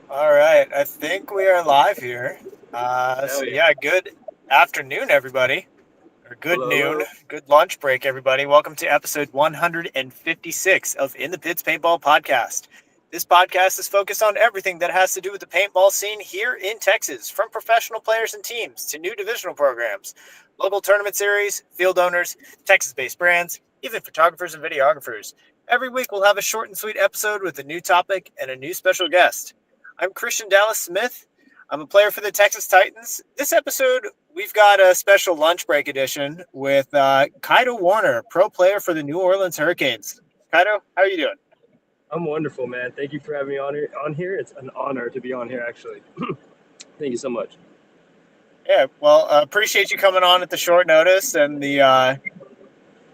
All right, I think we are live here. Hell yeah. Good afternoon, everybody, or good Hello, noon, hello. good lunch break, everybody. Welcome to episode 156 of In the Pits Paintball Podcast. This podcast is focused on everything that has to do with the paintball scene here in Texas, from professional players and teams to new divisional programs, local tournament series, field owners, Texas based brands, even photographers and videographers. Every week, we'll have a short and sweet episode with a new topic and a new special guest. I'm Christian Dallas Smith. I'm a player for the Texas Titans. This episode, we've got a special lunch break edition with Kaito Warner, pro player for the New Orleans Hurricanes. Kaito, how are you doing? I'm wonderful, man. Thank you for having me on here. It's an honor to be on here, actually. Thank you so much. Yeah, well, appreciate you coming on at the short notice and the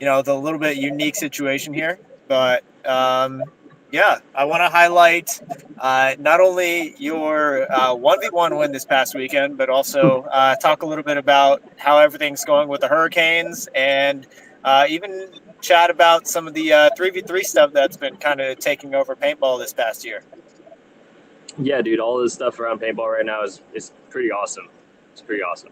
little bit unique situation here. But I want to highlight not only your 1v1 win this past weekend, but also talk a little bit about how everything's going with the Hurricanes and even chat about some of the 3v3 stuff that's been kind of taking over paintball this past year. Yeah, dude, all this stuff around paintball right now is pretty awesome. It's pretty awesome.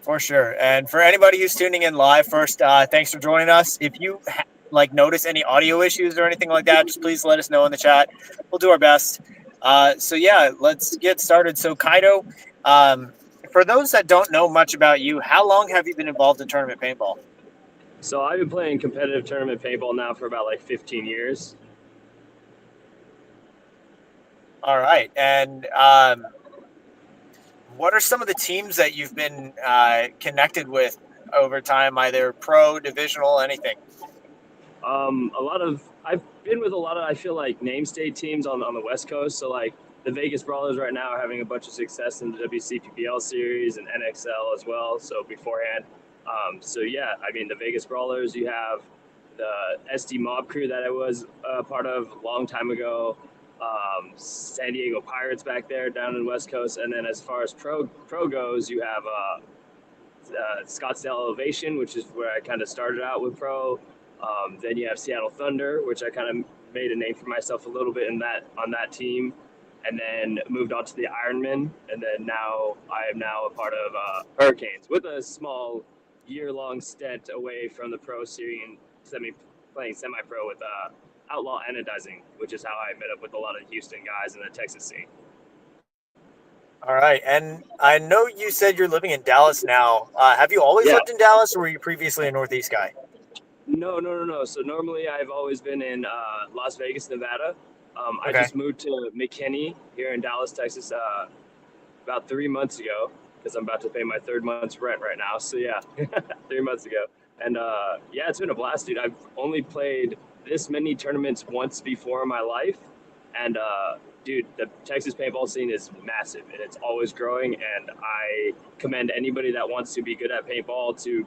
For sure. And for anybody who's tuning in live, first, thanks for joining us. If you notice any audio issues or anything like that, just please let us know in the chat. We'll do our best. Let's get started. So, Kaido, for those that don't know much about you, how long have you been involved in tournament paintball? So I've been playing competitive tournament paintball now for about like 15 years. All right. And what are some of the teams that you've been connected with over time, either pro, divisional, anything? I've been with a lot of, I feel like, name state teams on the West Coast. So like the Vegas Brawlers right now are having a bunch of success in the WCPBL series and NXL as well. So beforehand, I mean the Vegas Brawlers. You have the SD Mob crew that I was a part of a long time ago. San Diego Pirates back there down in the West Coast, and then as far as pro goes, you have Scottsdale Elevation, which is where I kind of started out with pro. Then you have Seattle Thunder, which I kind of made a name for myself a little bit on that team, and then moved on to the Ironman, and then now I am now a part of Hurricanes with a small year-long stint away from the pro scene, playing semi-pro with Outlaw Anodizing, which is how I met up with a lot of Houston guys in the Texas scene. All right. And I know you said you're living in Dallas now. Have you always Yeah. lived in Dallas or were you previously a Northeast guy? No. So normally I've always been in Las Vegas, Nevada. I Okay. just moved to McKinney here in Dallas, Texas, about 3 months ago because I'm about to pay my third month's rent right now. So yeah, 3 months ago, and yeah, it's been a blast, dude. I've only played this many tournaments once before in my life, and dude, the Texas paintball scene is massive and it's always growing. And I commend anybody that wants to be good at paintball to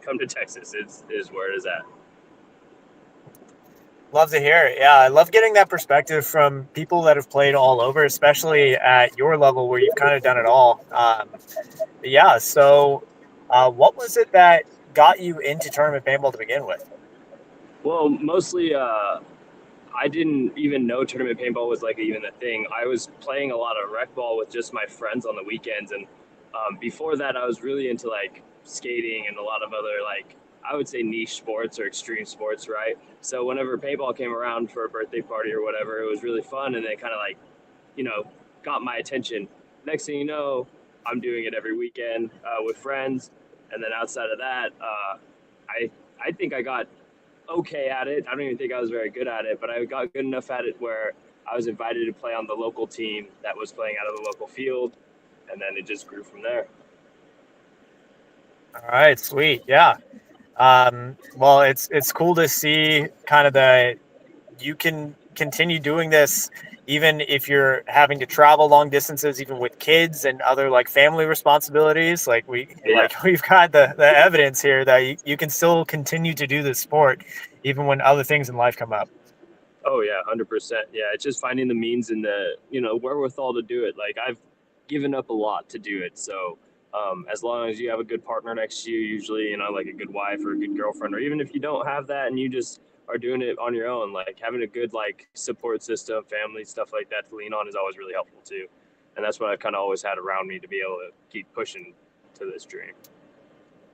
come to Texas. Is where it is at. Love to hear it. Yeah, I love getting that perspective from people that have played all over, especially at your level where you've kind of done it all. What was it that got you into tournament paintball to begin with? Well, mostly I didn't even know tournament paintball was like even a thing. I was playing a lot of rec ball with just my friends on the weekends, and before that, I was really into like skating and a lot of other like I would say niche sports or extreme sports, right? So whenever paintball came around for a birthday party or whatever, it was really fun, and it kind of like you know got my attention. Next thing you know, I'm doing it every weekend with friends, and then outside of that, I I think I got okay at it. I don't even think I was very good at it, but I got good enough at it where I was invited to play on the local team that was playing out of the local field, and then it just grew from there. All right, sweet. Yeah. Well, it's cool to see kind of the you can continue doing this even if you're having to travel long distances, even with kids and other like family responsibilities. Yeah. We've got the evidence here that you can still continue to do this sport even when other things in life come up. Oh yeah, 100%. Yeah, it's just finding the means and the wherewithal to do it. Like I've given up a lot to do it, so as long as you have a good partner next to you, usually like a good wife or a good girlfriend, or even if you don't have that and you just are doing it on your own, like having a good like support system, family, stuff like that to lean on is always really helpful too. And that's what I've kind of always had around me to be able to keep pushing to this dream.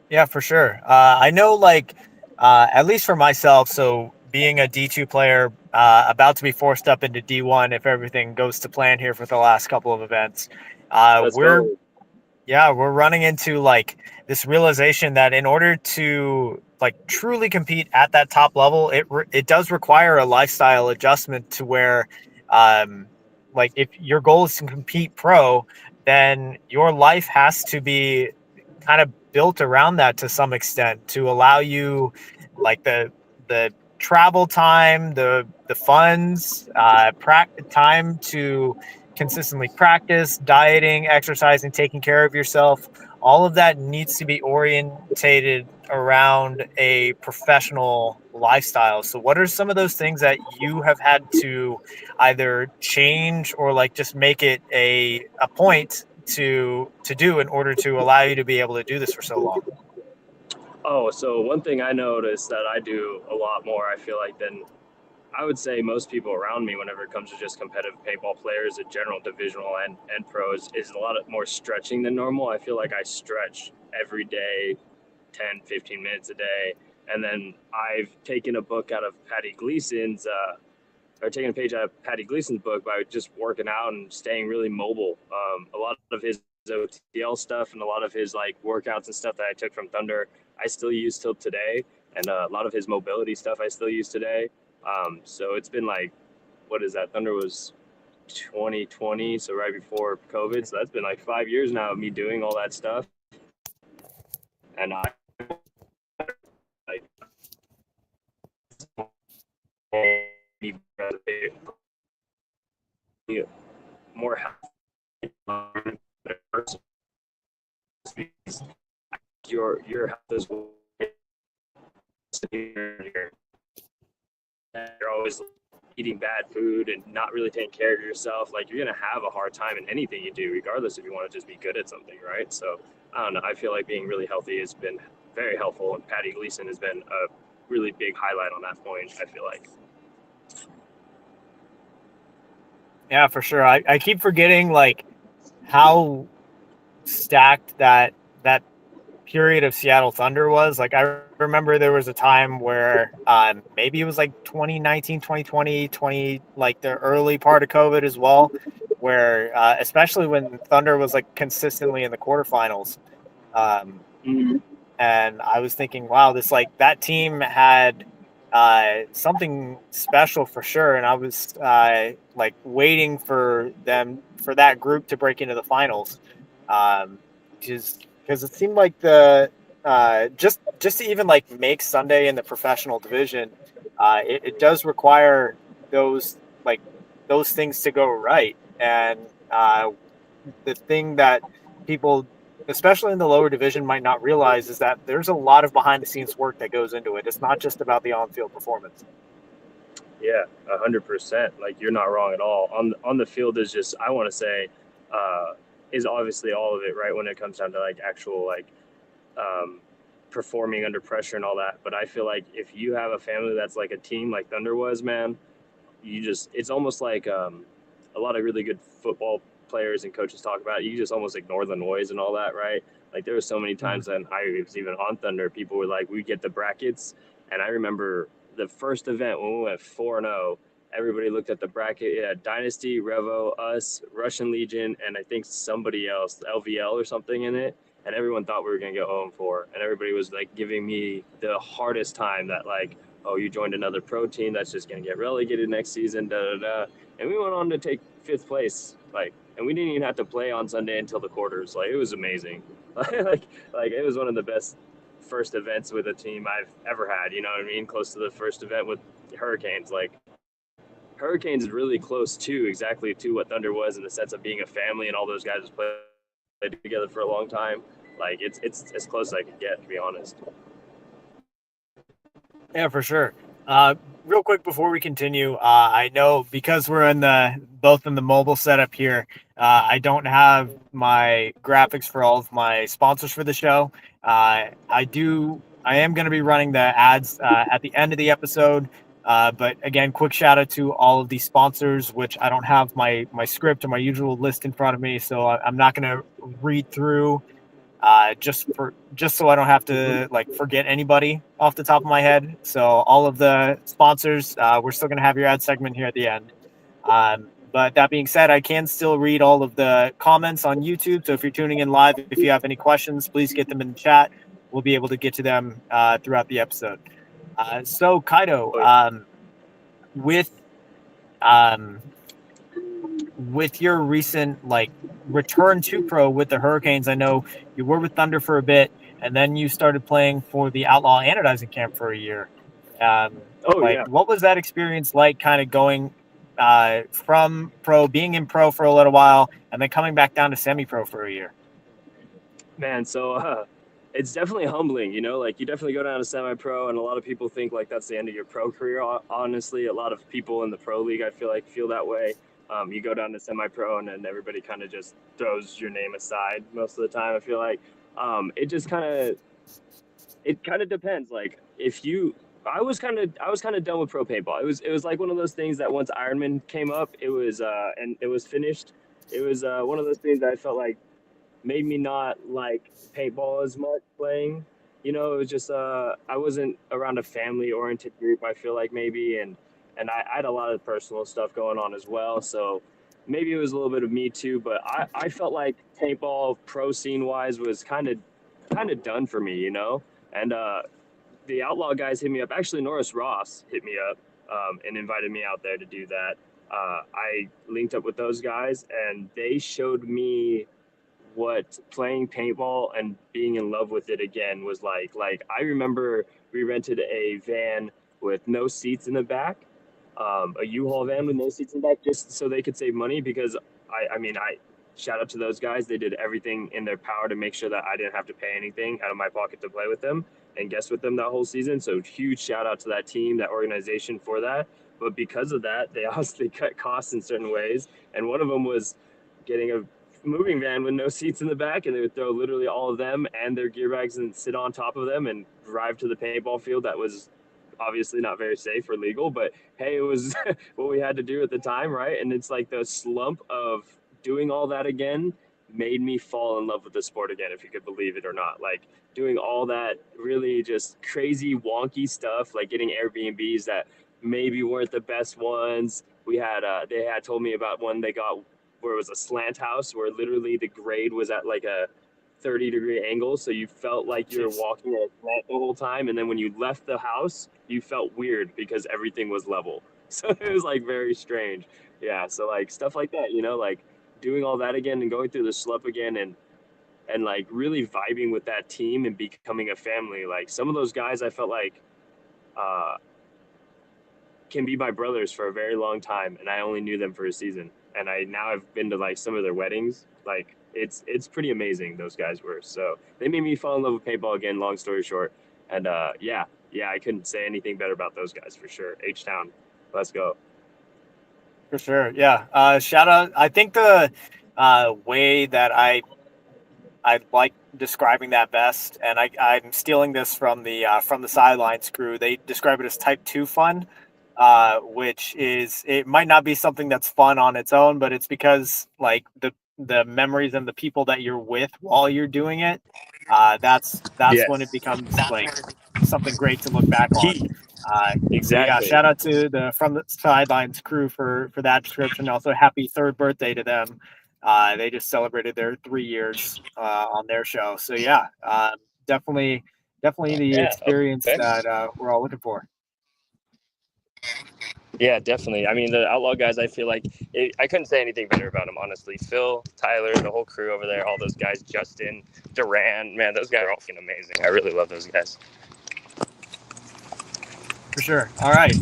Yeah, for sure. I know, like, at least for myself, so being a D2 player, about to be forced up into D1 if everything goes to plan here for the last couple of events, Let's we're go. yeah, we're running into like this realization that in order to like truly compete at that top level, it does require a lifestyle adjustment to where, um, like if your goal is to compete pro, then your life has to be kind of built around that to some extent to allow you like the travel time, the funds, time to consistently practice, dieting, exercising, taking care of yourself. All of that needs to be orientated around a professional lifestyle. So what are some of those things that you have had to either change or like just make it a point to do in order to allow you to be able to do this for so long? Oh, so one thing I noticed that I do a lot more, I feel like, than I would say most people around me whenever it comes to just competitive paintball players in general, divisional and pros, is a lot of more stretching than normal. I feel like I stretch every day, 10, 15 minutes a day. And then I've taken a book out of Patty Gleason's, or taken a page out of Patty Gleason's book by just working out and staying really mobile. A lot of his OTL stuff and a lot of his like workouts and stuff that I took from Thunder, I still use till today. And a lot of his mobility stuff I still use today. So it's been like, what is that? Thunder was 2020, so right before COVID. So that's been like 5 years now of me doing all that stuff. And I like more healthy person. Your health is you're always eating bad food and not really taking care of yourself. Like you're gonna have a hard time in anything you do, regardless if you want to just be good at something, right? So I don't know. I feel like being really healthy has been very helpful, and Patty Gleason has been a really big highlight on that point. I feel like. Yeah, for sure. I keep forgetting like how stacked that period of Seattle Thunder was. Like I remember there was a time where maybe it was like 2019, 2020, 20 like the early part of COVID as well, where especially when Thunder was like consistently in the quarterfinals. Um, Mm-hmm. and I was thinking, wow, this like that team had something special for sure. And I was like waiting for that group to break into the finals, just because it seemed like the just to even like make Sunday in the professional division, it does require those like those things to go right. And the thing that people, especially in the lower division, might not realize is that there's a lot of behind the scenes work that goes into it. It's not just about the on field performance. Yeah, 100%. Like you're not wrong at all. On the field is just I want to say is obviously all of it, right? When it comes down to like actual like um, performing under pressure and all that. But I feel like if you have a family that's like a team like Thunder was, man, you just it's almost like a lot of really good football players and coaches talk about it. You just almost ignore the noise and all that, right? Like there were so many times when I was even on Thunder, people were like, we get the brackets, and I remember the first event when we went 4-0. Everybody looked at the bracket. Yeah, Dynasty, Revo, us, Russian Legion, and I think somebody else, LVL or something in it. And everyone thought we were gonna go 0-4, and everybody was like giving me the hardest time that like, oh, you joined another pro team that's just gonna get relegated next season, da da da. And we went on to take fifth place, like, and we didn't even have to play on Sunday until the quarters. Like, it was amazing. like it was one of the best first events with a team I've ever had. You know what I mean? Close to the first event with Hurricanes. Like, Hurricanes is really close to exactly to what Thunder was in the sense of being a family, and all those guys played together for a long time. Like, it's as close as I could get, to be honest. Yeah, for sure. Real quick before we continue, I know because we're in the both in the mobile setup here, I don't have my graphics for all of my sponsors for the show. I am going to be running the ads at the end of the episode. But again, quick shout out to all of these sponsors, which I don't have my script or my usual list in front of me, so I'm not going to read through just so I don't have to like forget anybody off the top of my head. So all of the sponsors, we're still going to have your ad segment here at the end. But that being said, I can still read all of the comments on YouTube. So if you're tuning in live, if you have any questions, please get them in the chat. We'll be able to get to them throughout the episode. So Kaido, with um, with your recent like return to pro with the Hurricanes, I know you were with Thunder for a bit, and then you started playing for the Outlaw Anodizing Camp for a year. Like, Yeah. what was that experience like? Kind of going from pro, being in pro for a little while, and then coming back down to semi-pro for a year. Man, so it's definitely humbling, like you definitely go down to semi-pro, and a lot of people think like that's the end of your pro career. Honestly, a lot of people in the pro league, I feel like, feel that way. You go down to semi-pro, and then everybody kind of just throws your name aside most of the time. I feel like it kind of depends. Like if you, I was kind of done with pro paintball. It was like one of those things that once Ironman came up, it was and it was finished. It was one of those things that I felt like made me not like paintball as much playing. It was just I wasn't around a family oriented group, I feel like, maybe, and I had a lot of personal stuff going on as well. So maybe it was a little bit of me too, but I felt like paintball pro scene wise was kind of done for me, And the Outlaw guys hit me up. Actually, Norris Ross hit me up and invited me out there to do that. I linked up with those guys, and they showed me what playing paintball and being in love with it again was like. Like, I remember we rented a van with no seats in the back, a U-Haul van with no seats in the back, just so they could save money. Because I shout out to those guys. They did everything in their power to make sure that I didn't have to pay anything out of my pocket to play with them and guest with them that whole season. So huge shout out to that team, that organization for that. But because of that, they obviously cut costs in certain ways, and one of them was getting a moving van with no seats in the back, and they would throw literally all of them and their gear bags and sit on top of them and drive to the paintball field. That was obviously not very safe or legal, but hey, it was what we had to do at the time, right? And it's like the slump of doing all that again made me fall in love with the sport again, if you could believe it or not. Like, doing all that really just crazy wonky stuff, like getting Airbnbs that maybe weren't the best ones. We had they had told me about one they got where it was a slant house, where literally the grade was at like a 30-degree angle, so you felt like you were walking at a slant the whole time, and then when you left the house you felt weird because everything was level. So it was like very strange. Yeah, so like stuff like that, like doing all that again and going through the slump again, and like really vibing with that team and becoming a family. Like, some of those guys I felt like uh can be my brothers for a very long time, and I only knew them for a season, and I now have been to like some of their weddings. Like, it's pretty amazing, those guys were. So they made me fall in love with paintball again, long story short. And yeah, I couldn't say anything better about those guys for sure. H-Town, let's go. For sure, yeah. Shout out. I think the way that I like describing that best, and I'm stealing this from the sidelines crew. They describe it as type 2 fun, which is, it might not be something that's fun on its own, but it's because like the memories and the people that you're with while you're doing it, that's when it Yes. becomes like something great to look back on. Key. So yeah, Exactly. shout out to the From the Sidelines crew for that description. Also, happy third birthday to them. They just celebrated their 3 years on their show. So yeah, definitely the Yeah. experience Okay. that we're all looking for. Yeah, definitely. I mean, the Outlaw guys, I feel like I couldn't say anything better about them, honestly. Phil, Tyler, the whole crew over there, all those guys, Justin, Duran, man, those guys are all fucking amazing. I really love those guys. For sure. All right.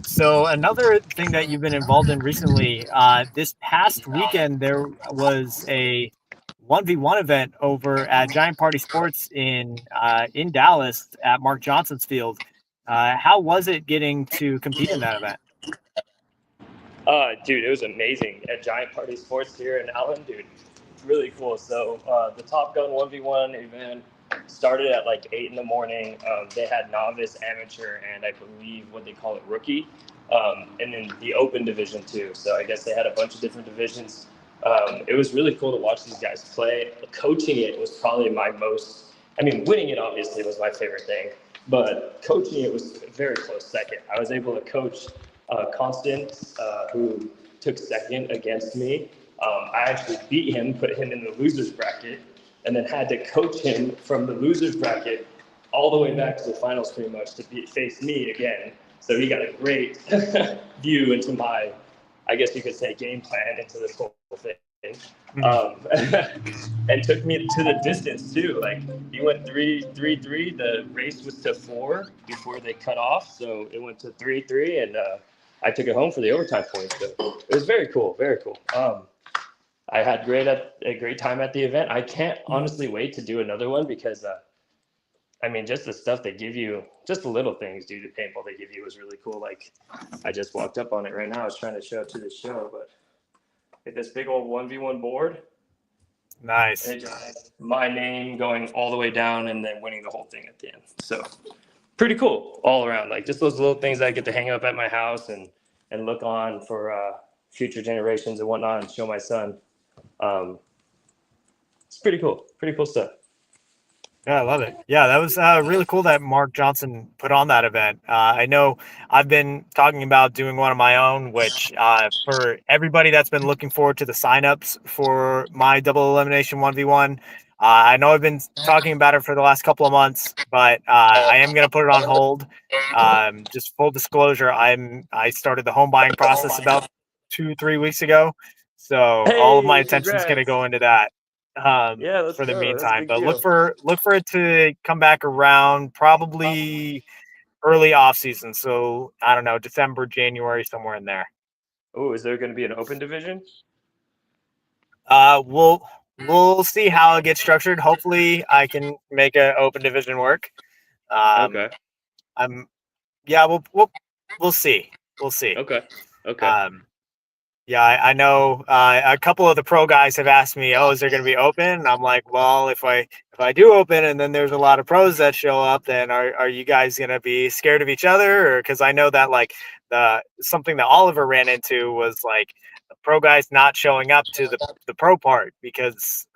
So another thing that you've been involved in recently, this past weekend there was a 1v1 event over at Giant Party Sports in Dallas at Mark Johnson's field. How was it getting to compete in that event? Dude, it was amazing at Giant Party Sports here in Allen, dude. Really cool. So the Top Gun 1v1 event, Started at like 8 in the morning. They had novice, amateur, and I believe what they call it rookie, and then the open division too. So I guess they had a bunch of different divisions. It was really cool to watch these guys play. Coaching it was probably my most. I mean, winning it obviously was my favorite thing, but coaching it was a very close second. I was able to coach Constant, who took second against me. I actually beat him, put him in the losers bracket, and then had to coach him from the losers bracket all the way back to the finals pretty much to face me again. So he got a great view into my, I guess you could say, game plan into this whole thing. And took me to the distance too. Like he went 3-3-3. The race was to 4 before they cut off, so it went to 3-3, and I took it home for the overtime points. So it was very cool, very cool. I had a great time at the event. I can't honestly wait to do another one because, I mean, just the stuff they give you, just the little things, dude, the paintball they give you was really cool. Like, I just walked up on it right now. I was trying to show it to the show, but this big old 1v1 board. Nice. And it just has my name going all the way down and then winning the whole thing at the end. So pretty cool all around. Like just those little things I get to hang up at my house and look on for future generations and whatnot and show my son. It's pretty cool stuff. Yeah, I love it. Yeah, that was really cool that Mark Johnson put on that event. I know I've been talking about doing one of my own, which for everybody that's been looking forward to the signups for my double elimination 1v1, I know I've been talking about it for the last couple of months, but I am going to put it on hold. Just full disclosure, I started the home buying process about 2-3 weeks ago, so all of my Hey, attention is going to congrats. go into that. Yeah, let's For the go. That's a meantime. big But deal. look for it to come back around probably early off season. So I don't know, December, January, somewhere in there. Oh, is there going to be an open division? We'll see how it gets structured. Hopefully, I can make an open division work. Okay. I'm yeah, we'll see. We'll see. Okay. Okay. Um, Yeah, I know a couple of the pro guys have asked me, "Oh, is there going to be open?" And I'm like, "Well, if I do open, and then there's a lot of pros that show up, then are you guys going to be scared of each other?" Or because I know that like the something that Oliver ran into was like the pro guys not showing up to the pro part because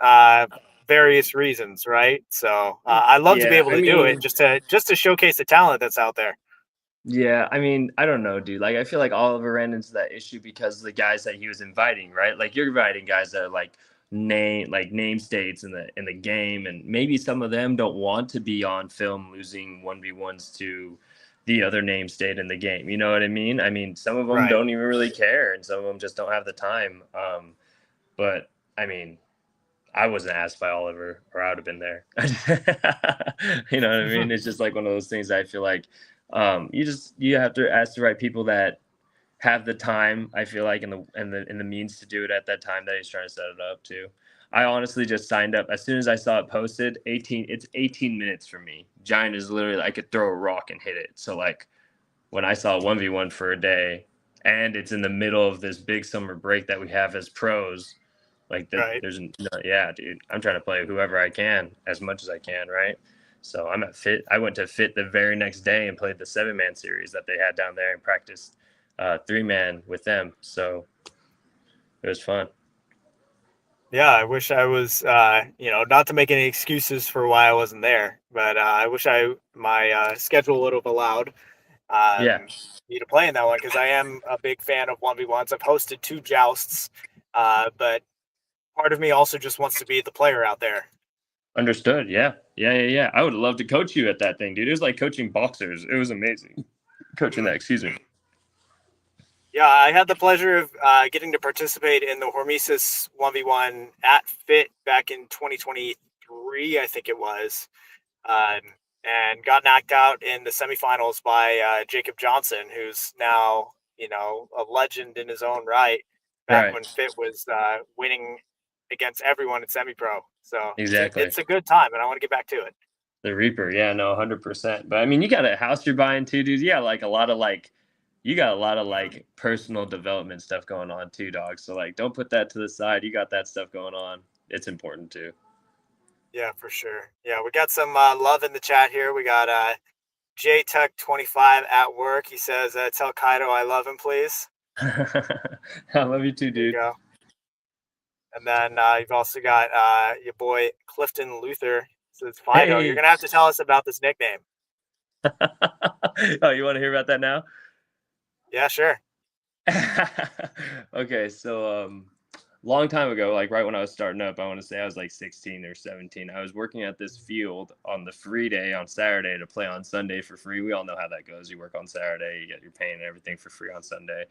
various reasons, right? So I love to be Yeah, able I to do mean, it just to showcase the talent that's out there. yeah, I mean, I don't know, dude. Like, I feel like Oliver ran into that issue because of the guys that he was inviting, right? Like, you're inviting guys that are like name states in the game, and maybe some of them don't want to be on film losing 1v1s to the other name state in the game. You know what I mean? I mean, some of them Right. don't even really care, and some of them just don't have the time. But I mean, I wasn't asked by Oliver, or I would have been there. You know what I mean? It's just like one of those things. I feel like you have to ask the right people that have the time. I feel like and the means to do it at that time that he's trying to set it up to. I honestly just signed up as soon as I saw it posted. It's 18 minutes for me. Giant is literally I could throw a rock and hit it. So like when I saw 1v1 for a day, and it's in the middle of this big summer break that we have as pros. Like that, Right. there's no, yeah, dude. I'm trying to play whoever I can as much as I can, right? So I'm at Fit. I went to Fit the very next day and played the 7-man series that they had down there and practiced 3-man with them. So it was fun. Yeah, I wish I was, not to make any excuses for why I wasn't there, but I wish my schedule would have allowed Yeah, me to play in that one because I am a big fan of 1v1s. I've hosted 2 jousts, but part of me also just wants to be the player out there. understood. Yeah. I would love to coach you at that thing, dude. It was like coaching boxers. It was amazing. Coaching that, excuse me. Yeah, I had the pleasure of getting to participate in the Hormesis 1v1 at Fit back in 2023, I think it was. Um, and got knocked out in the semifinals by Jacob Johnson, who's now a legend in his own right. Back Right. when Fit was winning against everyone in semi-pro, so Exactly. it's a good time, and I want to get back to it. The Reaper, yeah, no, 100%. But I mean, you got a house you're buying too, dude. Yeah, like a lot of like, you got a lot of like personal development stuff going on too, dog. So like, don't put that to the side. You got that stuff going on. It's important too. Yeah, for sure. Yeah, we got some love in the chat here. We got JTuck25 at work. He says, "Tell Kaido I love him, please." I love you too, There you dude. go. And then you've also got your boy Clifton Luther. Says, "Fido, you're Hey. gonna have to tell us about this nickname." Oh, you want to hear about that now? Yeah, sure. Okay, so long time ago, like right when I was starting up, I want to say I was like 16 or 17. I was working at this field on the free day on Saturday to play on Sunday for free. We all know how that goes. You work on Saturday, you get your pay and everything for free on Sunday.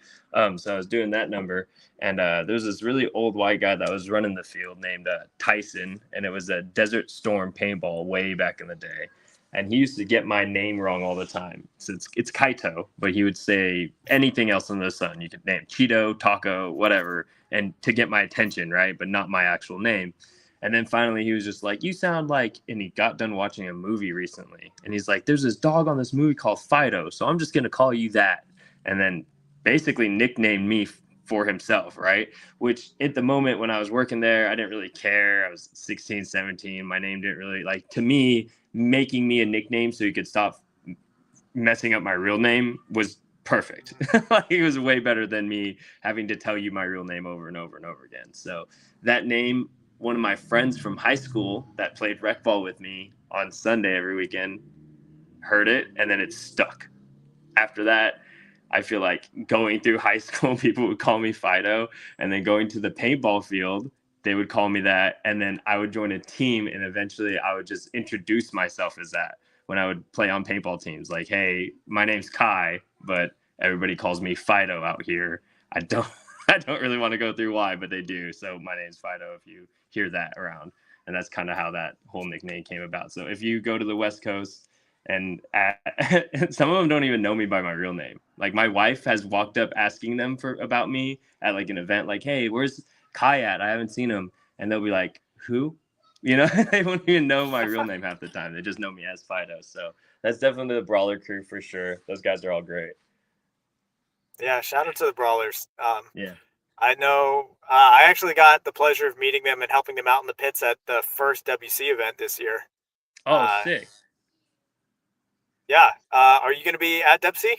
So I was doing that number, and there was this really old white guy that was running the field named Tyson, and it was a Desert Storm paintball way back in the day. And he used to get my name wrong all the time. So it's Kaito, but he would say anything else in the sun. You could name Cheeto, Taco, whatever, and to get my attention, right? But not my actual name. And then finally he was just like, "You sound like," and he got done watching a movie recently. And he's like, "There's this dog on this movie called Fido, so I'm just gonna call you that." And then basically nicknamed me for himself, right? Which at the moment when I was working there, I didn't really care. I was 16, 17. My name didn't really, like, to me, making me a nickname so he could stop messing up my real name was perfect. Like, it was way better than me having to tell you my real name over and over and over again. So that name, one of my friends from high school that played rec ball with me on Sunday every weekend heard it, and then it stuck. After that, I feel like going through high school, people would call me Fido, and then going to the paintball field, they would call me that, and then I would join a team, and eventually I would just introduce myself as that when I would play on paintball teams. Like, "Hey, my name's Kai, but everybody calls me Fido out here." I don't, I don't really want to go through why, but they do. So my name's Fido if you hear that around, and that's kind of how that whole nickname came about. So if you go to the West Coast and some of them don't even know me by my real name. Like, my wife has walked up asking them for about me at like an event, like, "Hey, where's Kai at? I haven't seen him." And they'll be like, "Who?" You know, they won't even know my real name half the time. They just know me as Fido. So that's definitely the Brawler crew for sure. Those guys are all great. Yeah, shout out to the Brawlers. Yeah. I know I actually got the pleasure of meeting them and helping them out in the pits at the first WC event this year. Oh, Uh, sick. yeah, are you going to be at WC?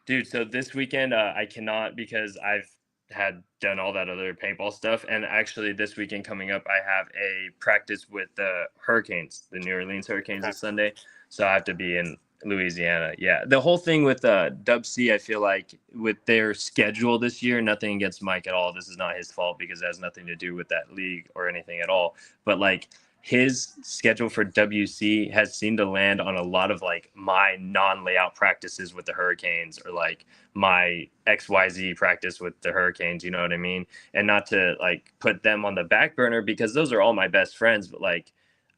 Dude, so this weekend I cannot because I've had done all that other paintball stuff, and actually this weekend coming up I have a practice with the Hurricanes, the New Orleans Hurricanes Okay. this Sunday, so I have to be in Louisiana. Yeah, the whole thing with Dub C, I feel like with their schedule this year, nothing against Mike at all. This is not his fault because it has nothing to do with that league or anything at all. But like, his schedule for WC has seemed to land on a lot of like my non-layout practices with the Hurricanes, or like my XYZ practice with the Hurricanes, you know what I mean? And not to like put them on the back burner because those are all my best friends, but like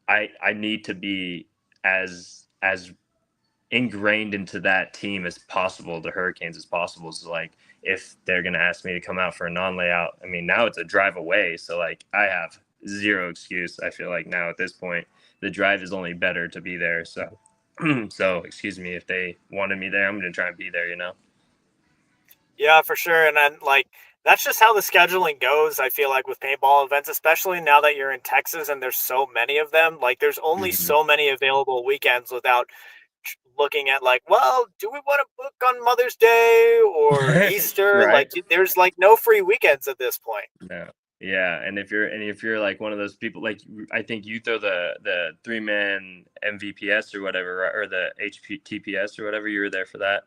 I need to be as ingrained into that team as possible, the Hurricanes as possible. So like, if they're gonna ask me to come out for a non-layout, I mean, now it's a drive away, so like I have zero excuse. I feel like now at this point, the drive is only better to be there. So, so excuse me, if they wanted me there, I'm gonna try and be there. You know. Yeah, for sure. And then, like, that's just how the scheduling goes, I feel like, with paintball events, especially now that you're in Texas and there's so many of them. Like, there's only Mm-hmm. so many available weekends without looking at, like, well, do we want to book on Mother's Day or Easter? Right. Like, there's like no free weekends at this point. No. Yeah, and if you're like one of those people, like, I think you throw the 3-man MVPS or whatever, right? Or the HPTPS or whatever. You were there for that.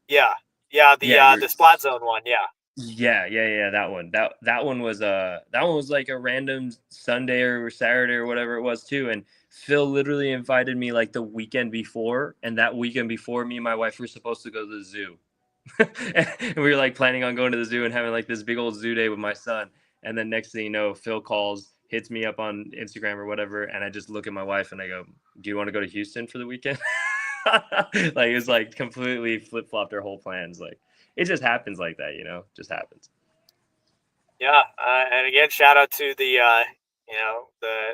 Yeah. Yeah, Yeah, you're. the Splat Zone one, yeah. Yeah, that one. That one was like a random Sunday or Saturday or whatever it was too. And Phil literally invited me like the weekend before, and that weekend before, me and my wife were supposed to go to the zoo. And we were like planning on going to the zoo and having like this big old zoo day with my son. And then next thing you know, Phil calls, hits me up on Instagram or whatever, and I just look at my wife and I go, "Do you want to go to Houston for the weekend?" Like, it was like completely flip flopped our whole plans. Like, it just happens like that, just happens. Yeah. And again, shout out to the,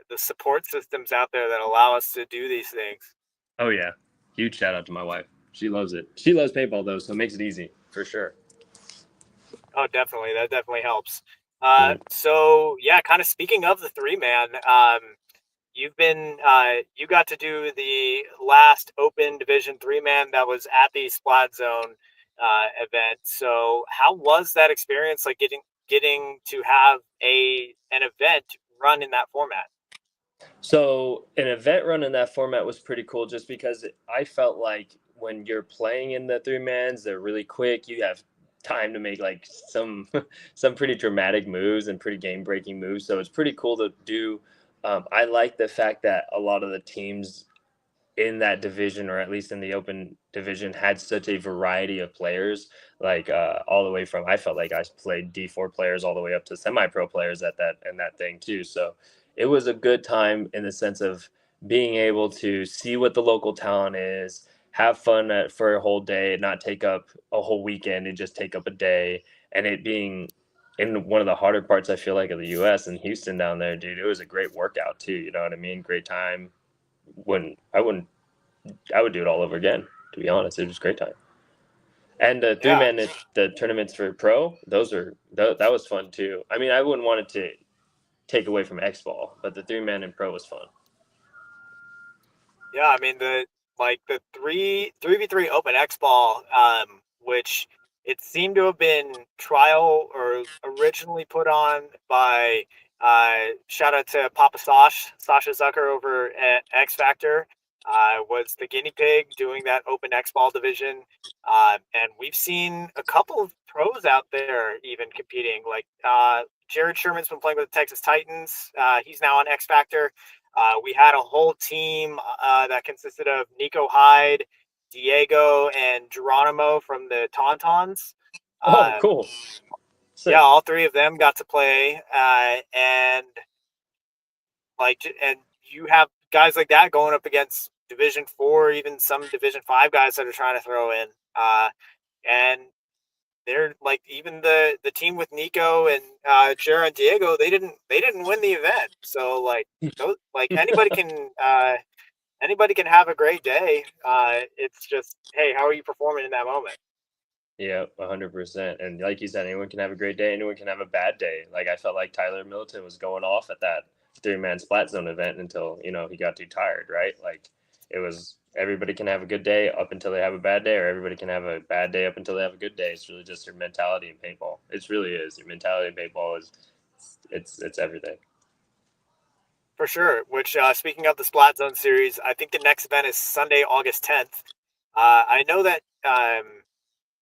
the support systems out there that allow us to do these things. Oh yeah, huge shout out to my wife. She loves it. She loves paintball though, so it makes it easy for sure. Oh, definitely. That definitely helps. Mm. So yeah, kind of speaking of the 3-man, you got to do the last open Division three man that was at the Splat Zone event. So how was that experience? Like getting to have an event run in that format. So an event run in that format was pretty cool just because I felt like when you're playing in the three mans, they're really quick. You have time to make like some some pretty dramatic moves and pretty game breaking moves. So it's pretty cool to do. I like the fact that a lot of the teams in that division, or at least in the open division, had such a variety of players, like all the way from, I felt like I played D4 players all the way up to semi-pro players at that thing too. So it was a good time in the sense of being able to see what the local talent is, have fun for a whole day, not take up a whole weekend and just take up a day. And it being in one of the harder parts, I feel like, of the US and Houston down there, dude, it was a great workout too. You know what I mean? Great time. Wouldn't I would do it all over again. To be honest, it was a great time. And the three Yeah, man the tournaments for pro, that was fun too. I mean, I wouldn't want it to take away from X ball, but the three man in pro was fun. yeah. I mean the three v three open X ball, which it seemed to have been trial or originally put on by shout out to Papa Sasha Zucker over at X Factor. Was the guinea pig doing that open X ball division, and we've seen a couple of pros out there even competing. Like Jared Sherman's been playing with the Texas Titans. He's now on X Factor. We had a whole team that consisted of Nico Hyde, Diego, and Geronimo from the Tauntauns. Oh, Um, cool. yeah, Sick. all three of them got to play, and you have guys like that going up against Division Four, even some Division Five guys that are trying to throw in, and they're like even the team with Nico and Jared and Diego, they didn't win the event, so like anybody can have a great day. It's just, hey, how are you performing in that moment? Yeah, 100%. And like you said, anyone can have a great day. Anyone can have a bad day. Like I felt like Tyler Middleton was going off at that three man splat zone event until he got too tired. Right? Like it was everybody can have a good day up until they have a bad day, or everybody can have a bad day up until they have a good day. It's really just your mentality in paintball. It really is. Your mentality in paintball is it's everything. For sure. Which, speaking of the Splat Zone series, I think the next event is Sunday, August 10th.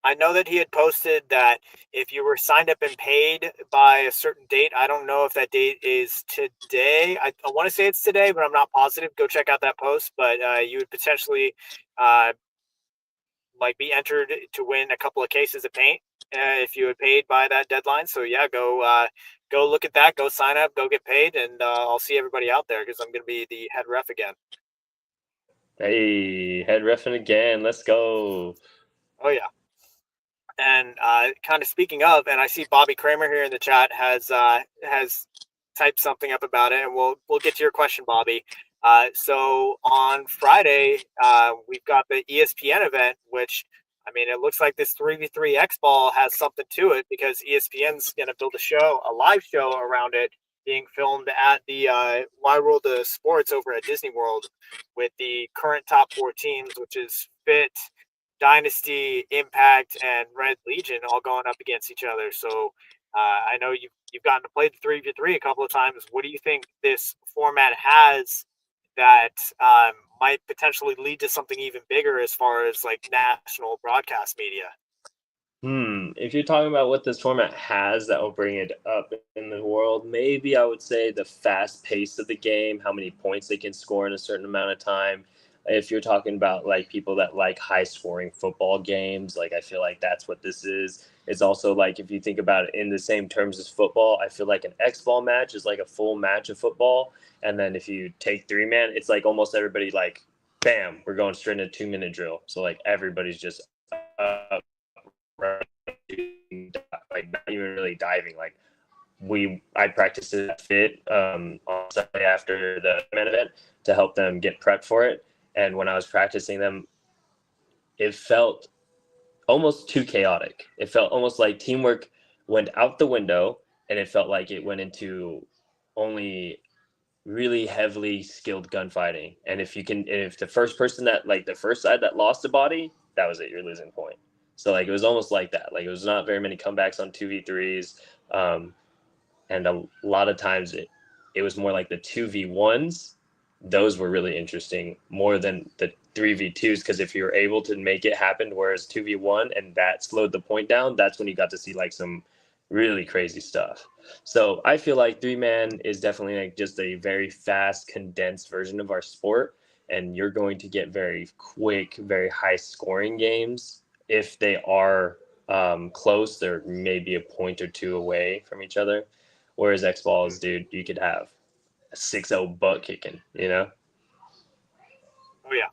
I know that he had posted that if you were signed up and paid by a certain date, I don't know if that date is today. I want to say it's today, but I'm not positive. Go check out that post. But you would potentially uh, be entered to win a couple of cases of paint if you had paid by that deadline. So yeah, go look at that. Go sign up. Go get paid, and I'll see everybody out there because I'm going to be the head ref again. Hey, head reffing again. Let's go. Oh yeah. And kind of speaking of, and I see Bobby Kramer here in the chat has typed something up about it, and we'll get to your question, Bobby. So on Friday, we've got the ESPN event, which I mean, it looks like this 3v3 X Ball has something to it because ESPN's going to build a live show around it, being filmed at the Wide World of Sports over at Disney World, with the current top four teams, which is Fit, Dynasty, Impact, and Red Legion, all going up against each other. So I know you've gotten to play the 3v3 a couple of times. What do you think this format has that might potentially lead to something even bigger as far as like national broadcast media? If you're talking about what this format has that will bring it up in the world, maybe I would say the fast pace of the game, how many points they can score in a certain amount of time. If you're talking about like people that like high scoring football games, like I feel like that's what this is. It's also like if you think about it in the same terms as football, I feel like an X ball match is like a full match of football. And then if you take three man, it's like almost everybody like, bam, we're going straight into 2 minute drill. So like everybody's just up, like not even really diving. Like I practiced it at Fit on Sunday after the main event to help them get prepped for it. And when I was practicing them, it felt almost too chaotic. It felt almost like teamwork went out the window, and it felt like it went into only really heavily skilled gunfighting. And if the first person that, like, the first side that lost a body, that was it, you're losing point. So, like, it was almost like that. Like, it was not very many comebacks on 2v3s. And a lot of times it was more like the 2v1s. Those were really interesting more than the 3v2s, because if you were able to make it happen, whereas 2v1 and that slowed the point down, that's when you got to see like some really crazy stuff. So I feel like 3-man is definitely like just a very fast, condensed version of our sport, and you're going to get very quick, very high scoring games. If they are close, they're maybe a point or two away from each other. Whereas X balls, dude, you could have a 6-0 butt kicking, you know? Oh yeah.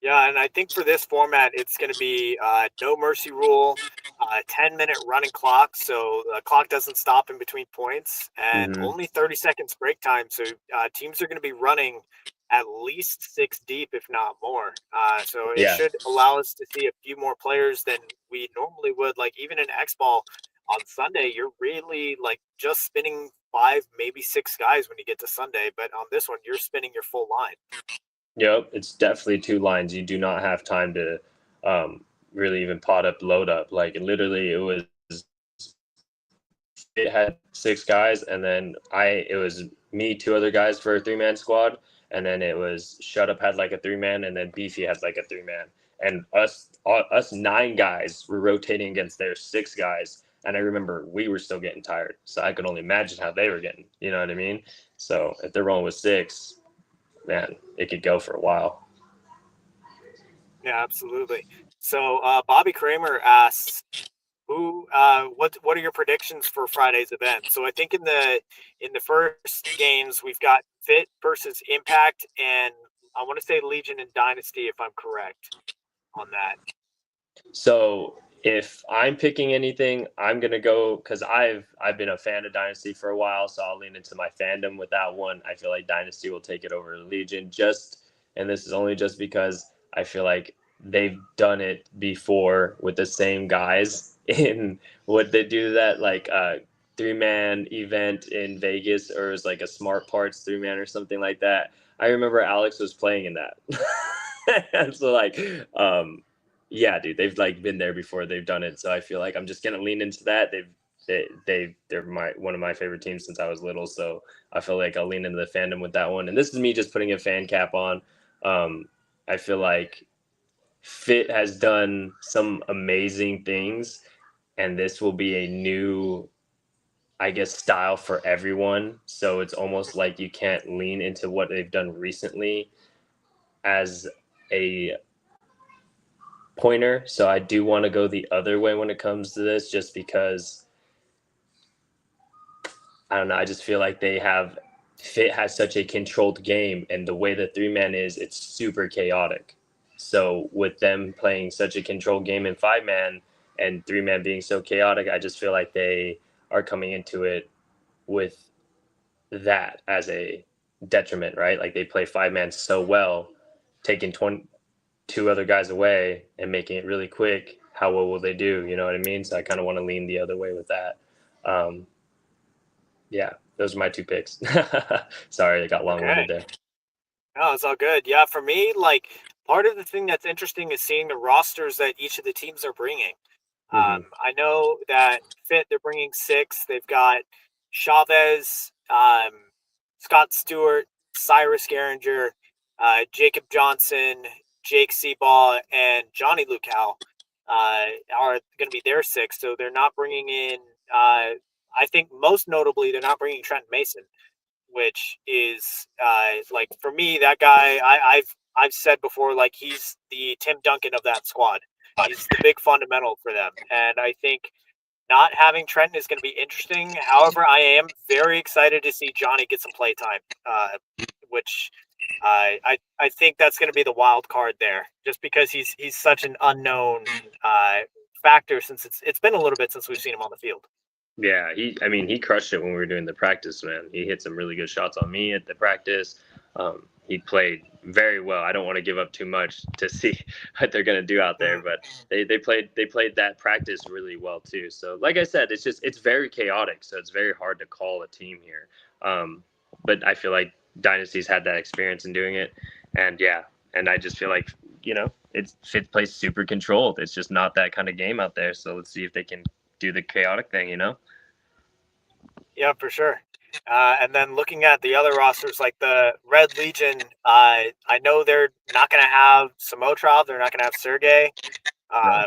Yeah, and I think for this format, it's going to be no mercy rule, 10-minute running clock, so the clock doesn't stop in between points, and Mm-hmm. only 30 seconds break time. So teams are going to be running at least 6 deep, if not more. So it Yeah. should allow us to see a few more players than we normally would. Like even in X ball on Sunday, you're really like just spinning 5, maybe 6 guys when you get to Sunday, but on this one, you're spinning your full line. Yep. It's definitely 2 lines. You do not have time to really even pot up, load up. Like, literally, it had 6 guys, and then it was me, 2 other guys for a 3-man squad, and then it was Shut Up had like a 3-man, and then Beefy had like a 3-man, and us 9 guys were rotating against their 6 guys, and I remember we were still getting tired, so I could only imagine how they were getting. You know what I mean? So if they're rolling with 6, man, it could go for a while. Yeah, absolutely. So Bobby Kramer asks, what are your predictions for Friday's event? So I think in the first games we've got Fit versus Impact, and I want to say Legion and Dynasty if I'm correct on that. So if I'm picking anything, I'm gonna go, because I've been a fan of Dynasty for a while, so I'll lean into my fandom with that one. I feel like Dynasty will take it over Legion, and this is only just because I feel like they've done it before with the same guys in what they do, that like 3-man event in Vegas, or it was like a Smart Parts 3-man or something like that. I remember Alex was playing in that. So like yeah, dude, they've like been there before. They've done it, so I feel like I'm just gonna lean into that. They're one of my favorite teams since I was little, so I feel like I'll lean into the fandom with that one. And this is me just putting a fan cap on. I feel like Fit has done some amazing things, and this will be a new, I guess, style for everyone. So it's almost like you can't lean into what they've done recently as a pointer. So I do want to go the other way when it comes to this, just because I don't know. I just feel like Fit has such a controlled game, and the way the 3-man is, it's super chaotic. So with them playing such a controlled game in 5-man and 3-man being so chaotic, I just feel like they are coming into it with that as a detriment, right? Like, they play 5-man so well, taking 2 other guys away and making it really quick. How well will they do? You know what I mean? So I kind of want to lean the other way with that. Um, yeah, those are my 2 picks. Sorry, I got Okay. long-winded there. No, it's all good. Yeah, for me, like part of the thing that's interesting is seeing the rosters that each of the teams are bringing. Mm-hmm. I know that Fit, they're bringing 6. They've got Chavez, Scott Stewart, Cyrus Garinger, Jacob Johnson, Jake Seabaugh, and Johnny Lucal are going to be their 6. So they're not bringing in, I think most notably, they're not bringing Trent Mason, which is like for me, that guy, I've said before, like he's the Tim Duncan of that squad. He's the big fundamental for them, and I think not having Trenton is going to be interesting. However, I am very excited to see Johnny get some play time, which I think that's going to be the wild card there, just because he's such an unknown factor since it's been a little bit since we've seen him on the field. Yeah, he crushed it when we were doing the practice, man. He hit some really good shots on me at the practice. He played very well. I don't want to give up too much to see what they're gonna do out there, but they played that practice really well too. So, like I said, it's very chaotic. So it's very hard to call a team here. But I feel like dynasties had that experience in doing it. And yeah, and I just feel like, it's fifth place super controlled. It's just not that kind of game out there. So let's see if they can do the chaotic thing, Yeah, for sure. And then looking at the other rosters, like the Red Legion, I know they're not going to have Samotrov. They're not going to have Sergey. Right.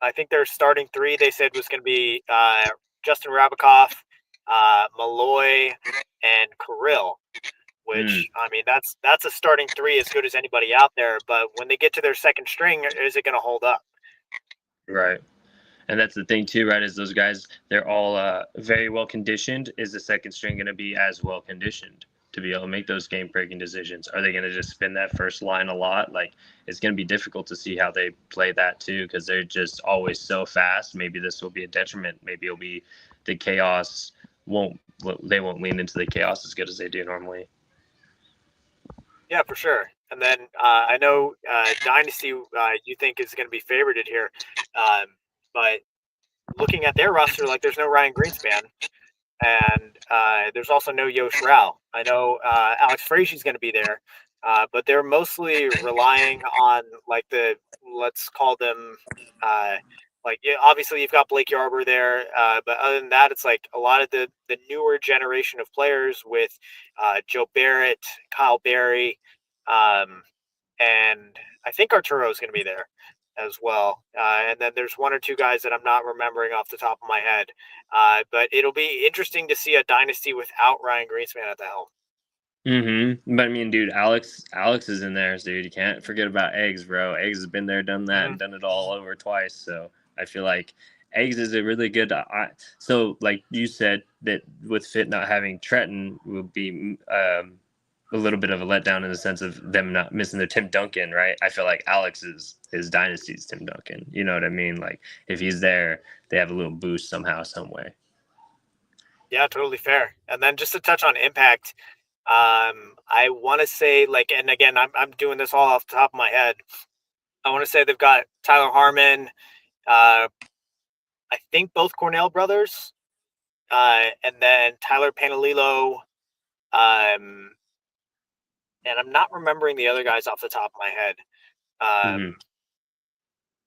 I think their starting three they said was going to be Justin Rabikoff, Malloy, and Kirill. Which I mean, that's a starting three as good as anybody out there. But when they get to their second string, is it going to hold up? Right. And that's the thing too, right? Is those guys, they're all very well conditioned. Is the second string going to be as well conditioned to be able to make those game breaking decisions? Are they going to just spin that first line a lot? Like, it's going to be difficult to see how they play that too, because they're just always so fast. Maybe this will be a detriment. Maybe it'll be the chaos they won't lean into the chaos as good as they do normally. Yeah, for sure. And then I know Dynasty you think is going to be favorited here, but looking at their roster, like there's no Ryan Greenspan, and there's also no Yosh Rao. I know Alex Frazier's going to be there, but they're mostly relying on like let's call them obviously you've got Blake Yarber there, but other than that, it's like a lot of the newer generation of players with Joe Barrett, Kyle Berry, and I think Arturo is going to be there as well. And then there's one or two guys that I'm not remembering off the top of my head. But it'll be interesting to see a dynasty without Ryan Greenspan at the helm. But I mean, dude, Alex is in there, dude. You can't forget about Eggs, bro. Eggs has been there, done that, and done it all over twice. So I feel like Eggs is a really good. So like you said, that with Fit not having Trenton will be a little bit of a letdown in the sense of them not missing their Tim Duncan, right? I feel like Alex is Dynasty's Tim Duncan. You know what I mean? Like if he's there, they have a little boost somehow, some way. Yeah, totally fair. And then just to touch on impact, I want to say and again, I'm doing this all off the top of my head. I want to say they've got Tyler Harmon, I think both Cornell brothers, and then Tyler Panalilo, and I'm not remembering the other guys off the top of my head.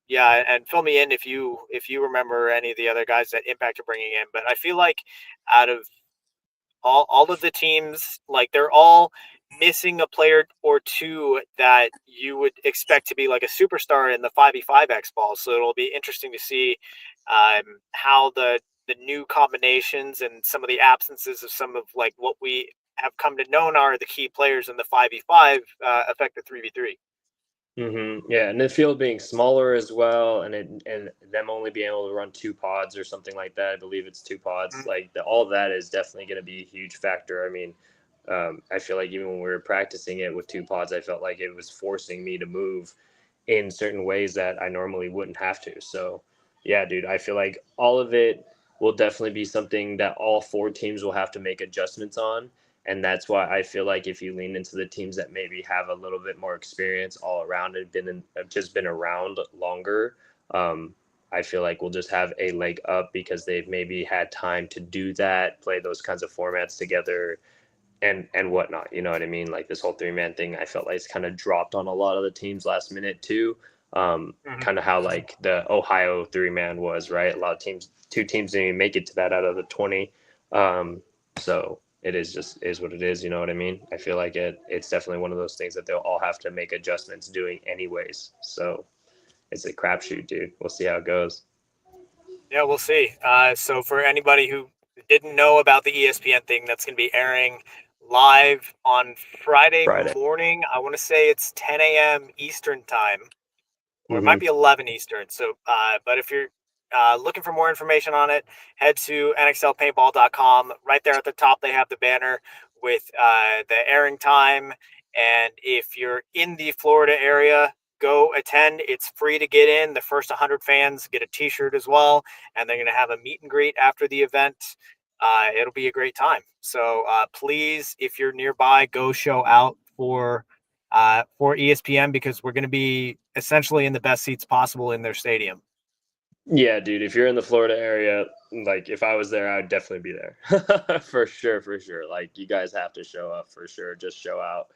Yeah, and fill me in if you remember any of the other guys that Impact are bringing in. But I feel like out of all of the teams, like they're all missing a player or two that you would expect to be like a superstar in the 5v5 X ball. So it'll be interesting to see how the new combinations and some of the absences of some of like what we have come to know are the key players in the 5v5 affect the 3v3. Yeah, and the field being smaller as well, and them only being able to run 2 pods or something like that. I believe it's 2 pods. Like all that is definitely going to be a huge factor. I mean, I feel like even when we were practicing it with 2 pods, I felt like it was forcing me to move in certain ways that I normally wouldn't have to. So, yeah, dude, I feel like all of it will definitely be something that all 4 teams will have to make adjustments on. And that's why I feel like if you lean into the teams that maybe have a little bit more experience all around and just been around longer, I feel like we'll just have a leg up because they've maybe had time to do that, play those kinds of formats together, and whatnot. You know what I mean? Like this whole 3-man thing, I felt like it's kind of dropped on a lot of the teams last minute too. Kind of how like the Ohio 3-man was, right? A lot of teams, 2 teams didn't even make it to that out of the 20. So it is what it is. You know what I mean? I feel like it's definitely one of those things that they'll all have to make adjustments doing anyways. So it's a crapshoot, dude. We'll see how it goes. Yeah, we'll see. So for anybody who didn't know about the ESPN thing, that's going to be airing live on Friday morning. I want to say it's 10 a.m. Eastern time, or it might be 11 Eastern. So, but if you're looking for more information on it, head to nxlpaintball.com. Right there at the top, they have the banner with the airing time. And if you're in the Florida area, go attend. It's free to get in. The first 100 fans get a t-shirt as well. And they're going to have a meet and greet after the event. It'll be a great time. So please, if you're nearby, go show out for ESPN because we're going to be essentially in the best seats possible in their stadium. Yeah, dude, if you're in the Florida area, like if I was there, I'd definitely be there. For sure, for sure. Like you guys have to show up for sure. Just show out.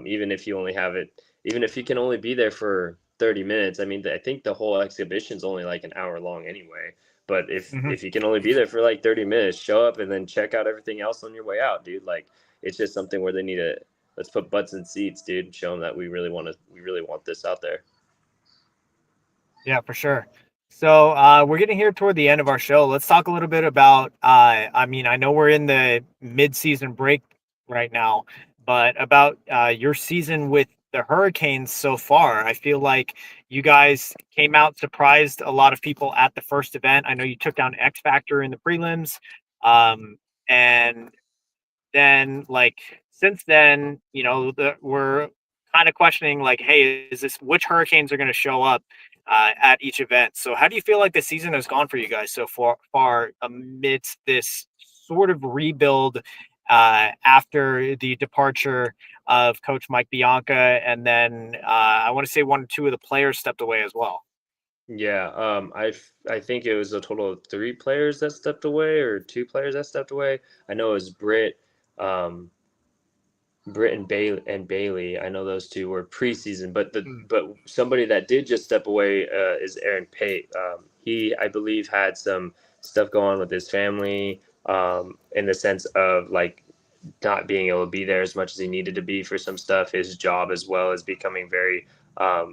Even if you only have it, even if you can only be there for 30 minutes. I mean, I think the whole exhibition's only like an hour long anyway. But if Hmm. if you can only be there for like 30 minutes, show up and then check out everything else on your way out, dude. Like it's just something where they need to let's put butts in seats, dude. Show them that we really want this out there. Yeah, for sure. So we're getting here toward the end of our show. Let's talk a little bit about. I mean, I know we're in the mid-season break right now, but about your season with the Hurricanes so far. I feel like you guys came out, surprised a lot of people at the first event. I know you took down X Factor in the prelims, and then like since then, we're kind of questioning like, hey, is this which Hurricanes are going to show up at each event? So how do you feel like the season has gone for you guys so far amidst this sort of rebuild after the departure of Coach Mike Bianca, and then I want to say one or two of the players stepped away as well. Yeah, I think it was a total of three players that stepped away, or two players that stepped away. I know it was um, Britt and Bailey. I know those two were preseason, Mm, but somebody that did just step away is Aaron Pate. He, I believe, had some stuff going on with his family, in the sense of like not being able to be there as much as he needed to be for some stuff. His job as well is becoming very, I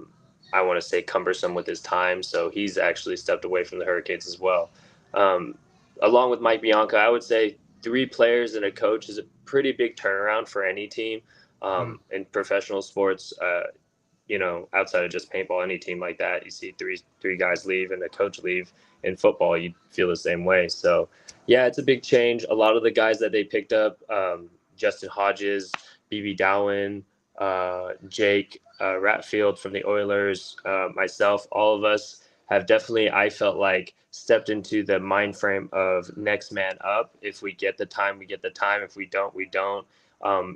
want to say, cumbersome with his time. So he's actually stepped away from the Hurricanes as well. Um, Along with Mike Bianca, I would say three players and a coach is a pretty big turnaround for any team mm, in professional sports. Outside of just paintball, any team like that, you see three guys leave and a coach leave. In football, you feel the same way. So, yeah, it's a big change. A lot of the guys that they picked up, Justin Hodges, BB Dowen, Jake Ratfield from the Oilers, myself, all of us have definitely, I felt like, stepped into the mind frame of next man up. If we get the time, we get the time. If we don't, we don't.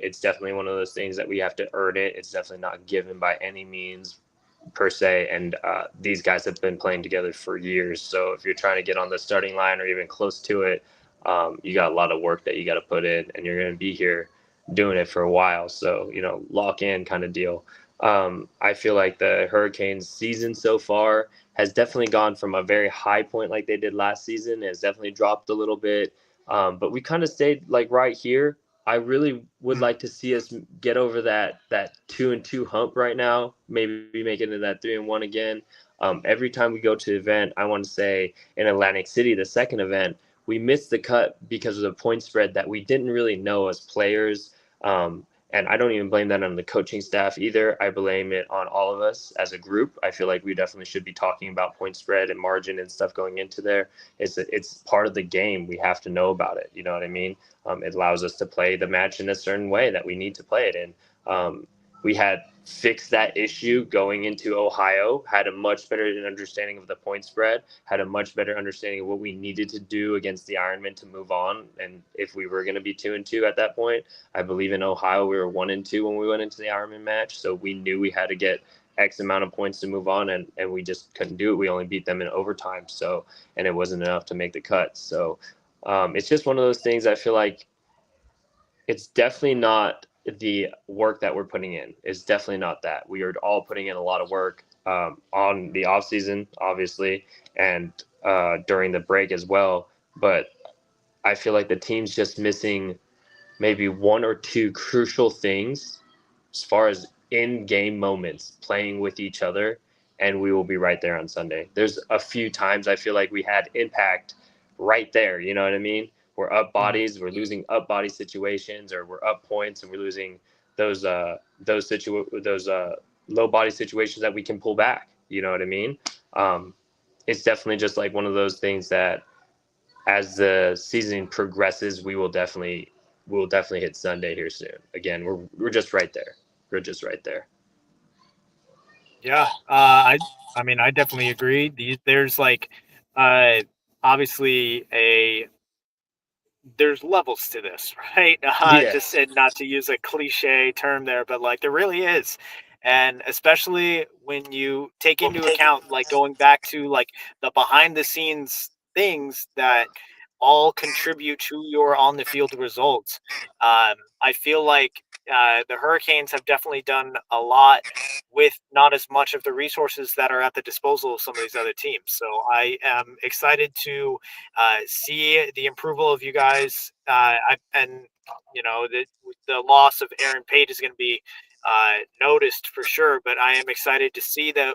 It's definitely one of those things that we have to earn it. It's definitely not given by any means per se. And these guys have been playing together for years. So if you're trying to get on the starting line or even close to it, you got a lot of work that you got to put in, and you're going to be here doing it for a while. So, lock in kind of deal. I feel like the Hurricanes season so far has definitely gone from a very high point like they did last season. Has definitely dropped a little bit. But we kind of stayed like right here. I really would mm. like to see us get over that 2-2 hump right now. Maybe make it into that 3-1 again. Every time we go to the event, I want to say in Atlantic City, the second event, we missed the cut because of the point spread that we didn't really know as players. And I don't even blame that on the coaching staff either. I blame it on all of us as a group. I feel like we definitely should be talking about point spread and margin and stuff going into there. It's part of the game. We have to know about it. You know what I mean? It allows us to play the match in a certain way that we need to play it in. We had fixed that issue going into Ohio, had a much better understanding of the point spread, had a much better understanding of what we needed to do against the Ironman to move on. And if we were going to be 2-2 at that point, I believe in Ohio we were 1-2 when we went into the Ironman match. So we knew we had to get X amount of points to move on, and we just couldn't do it. We only beat them in overtime. So, and it wasn't enough to make the cut. So it's just one of those things. I feel like it's definitely not the work that we're putting in. It's definitely not that. We are all putting in a lot of work on the off season, obviously, and during the break as well. But I feel like the team's just missing maybe one or two crucial things as far as in-game moments playing with each other, and we will be right there on Sunday. There's a few times I feel like we had impact right there. You know what I mean? We're up Mhm. bodies, we're losing up body situations, or we're up points and we're losing those low body situations that we can pull back. You know what I mean? Um, it's definitely just like one of those things that as the season progresses, we will definitely hit Sunday here soon. Again, we're just right there. We're just right there. Yeah, I mean, I definitely agree. There's like, uh, obviously there's levels to this, right? Yeah. Just and not to use a cliche term there, but like there really is. And especially when you take into account, like, going back to like the behind the scenes things that all contribute to your on the field results. I feel like the Hurricanes have definitely done a lot with not as much of the resources that are at the disposal of some of these other teams. So I am excited to see the approval of you guys. And the loss of Aaron Page is going to be noticed for sure. But I am excited to see that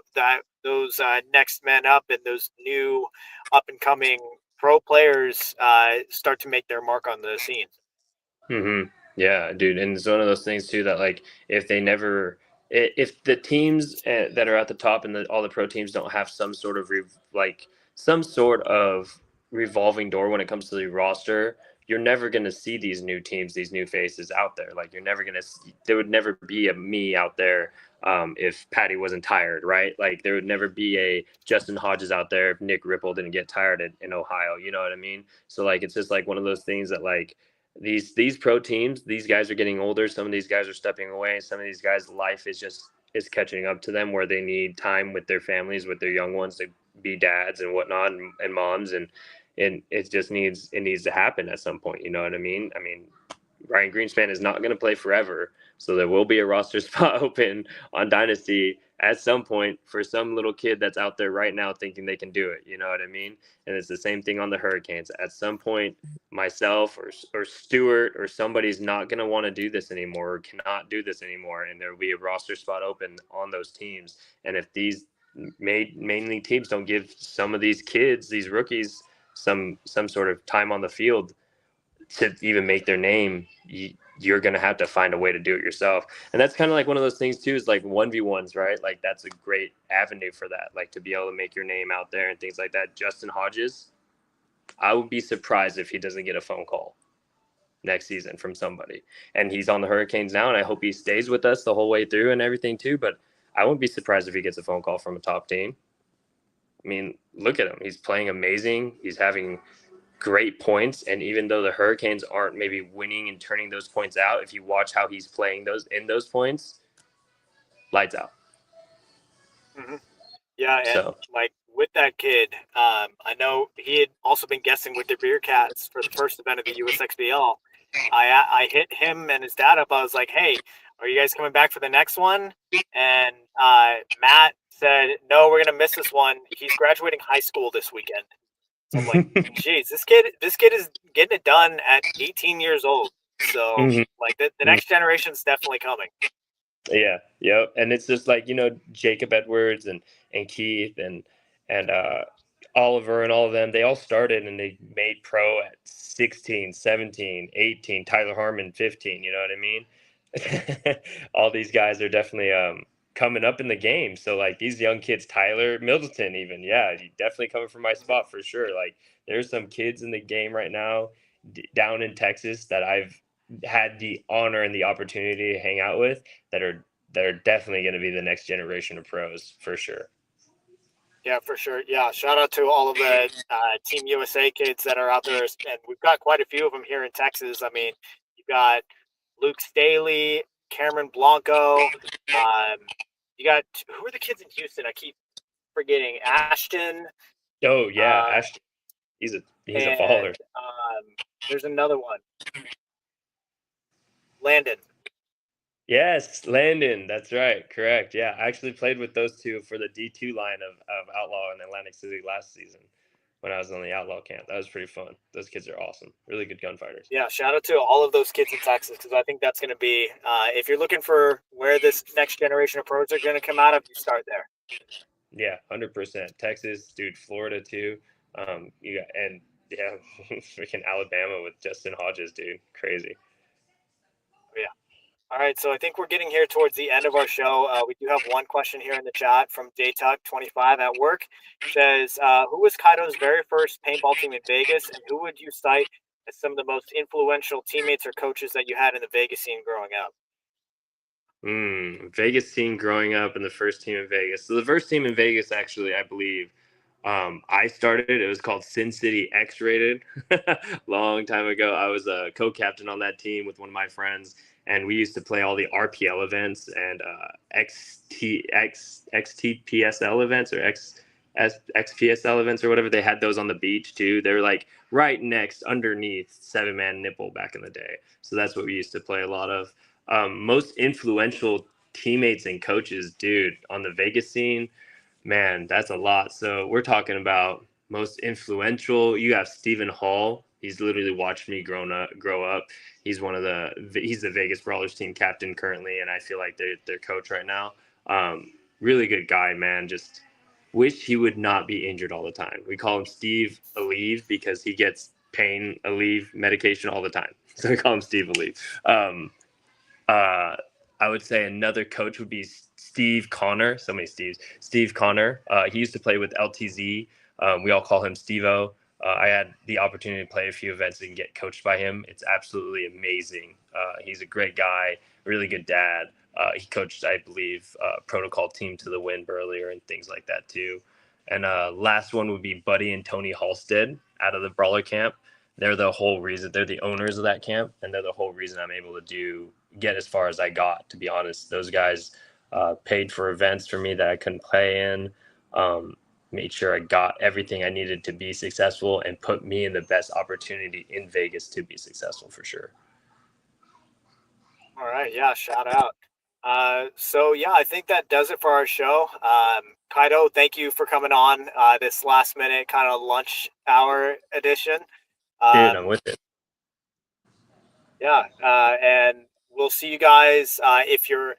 those next men up and those new up and coming pro players start to make their mark on the scene. Mm-hmm. Yeah, dude, and it's one of those things too that like if they never, if the teams that are at the top and all the pro teams don't have some sort of some sort of revolving door when it comes to the roster, you're never going to see these new teams, these new faces out there. Like you're never going to, there would never be a me out there if Patty wasn't tired, right? Like there would never be a Justin Hodges out there if Nick Ripple didn't get tired in Ohio. You know what I mean? So like it's just like one of those things that like these pro teams, these guys are getting older. Some of these guys are stepping away. Some of these guys' life is catching up to them, where they need time with their families, with their young ones, to be dads and whatnot, and moms, and it needs to happen at some point. You know what I mean? I mean, Ryan Greenspan is not going to play forever, so there will be a roster spot open on Dynasty at some point for some little kid that's out there right now thinking they can do it. You know what I mean? And it's the same thing on the Hurricanes. At some point, myself or Stewart or somebody's not going to want to do this anymore, or cannot do this anymore, and there will be a roster spot open on those teams. And if these mainly teams don't give some of these kids, these rookies, some sort of time on the field to even make their name, you're going to have to find a way to do it yourself. And that's kind of like one of those things too, is like 1v1s, right? Like that's a great avenue for that, like to be able to make your name out there and things like that. Justin Hodges, I would be surprised if he doesn't get a phone call next season from somebody. And he's on the Hurricanes now, and I hope he stays with us the whole way through and everything too, but I wouldn't be surprised if he gets a phone call from a top team. I mean, look at him. He's playing amazing. He's having great points, and even though the Hurricanes aren't maybe winning and turning those points out, if you watch how he's playing those points, lights out. Mm-hmm. Yeah, and So like with that kid, I know he had also been guessing with the Bearcats for the first event of the USXBL. I hit him and his dad up. I was like, "Hey, are you guys coming back for the next one?" And Matt said, "No, we're gonna miss this one. He's graduating high school this weekend." So I'm like, "Geez, this kid is getting it done at 18 years old." So like the next generation is definitely coming. Yeah, yep. And it's just like, Jacob Edwards and Keith and Oliver and all of them, they all started and they made pro at 16, 17, 18, Tyler Harmon 15, you know what I mean? All these guys are definitely coming up in the game. So like these young kids, Tyler Middleton even, yeah, he definitely coming from my spot for sure. Like there's some kids in the game right now down in Texas that I've had the honor and the opportunity to hang out with that are definitely going to be the next generation of pros for sure. Yeah, for sure. Yeah, shout out to all of the Team USA kids that are out there, and we've got quite a few of them here in Texas. I mean, you've got Luke Staley, Cameron Blanco. You got, who are the kids in Houston? I keep forgetting. Ashton. Oh yeah, Ashton. He's a baller. There's another one. Landon. Yes, Landon. That's right. Correct. Yeah, I actually played with those two for the D2 line of Outlaw in Atlantic City last season when I was on the Outlaw camp. That was pretty fun. Those kids are awesome. Really good gunfighters. Yeah, shout out to all of those kids in Texas, because I think that's going to be, if you're looking for where this next generation of pros are going to come out of, you start there. Yeah, 100%. Texas, dude, Florida too. You got, and yeah, freaking Alabama with Justin Hodges, dude. Crazy. Yeah. All right, so I think we're getting here towards the end of our show. We do have one question here in the chat from JTuck25 at work. It says, who was Kaido's very first paintball team in Vegas, and who would you cite as some of the most influential teammates or coaches that you had in the Vegas scene growing up? Vegas scene growing up and the first team in Vegas. So the first team in Vegas, actually, I believe, I started. It was called Sin City X-Rated. Long time ago. I was a co-captain on that team with one of my friends, and we used to play all the RPL events and XTPSL events or XPSL events or whatever. They had those on the beach too. They were like right next underneath 7-man nipple back in the day. So that's what we used to play a lot of. Most influential teammates and coaches, dude, on the Vegas scene. Man, that's a lot. So we're talking about most influential. You have Stephen Hall. He's literally watched me grow up. He's he's the Vegas Brawlers team captain currently, and I feel like they're their coach right now. Really good guy, man. Just wish he would not be injured all the time. We call him Steve Aleve because he gets pain Aleve medication all the time. So we call him Steve Aleve. I would say another coach would be Steve Connor. So many Steves. Steve Connor. He used to play with LTZ. We all call him Steve-O. I had the opportunity to play a few events and get coached by him. It's absolutely amazing. He's a great guy, really good dad. He coached, I believe, protocol team to the win earlier and things like that too. And last one would be Buddy and Tony Halstead out of the Brawler camp. They're the whole reason. They're the owners of that camp, and they're the whole reason I'm able to get as far as I got, to be honest. Those guys paid for events for me that I couldn't play in, made sure I got everything I needed to be successful, and put me in the best opportunity in Vegas to be successful for sure. All right. Yeah. Shout out. So yeah, I think that does it for our show. Kaido, thank you for coming on this last minute kind of lunch hour edition. Dude, I'm with it. Yeah. And we'll see you guys. If you're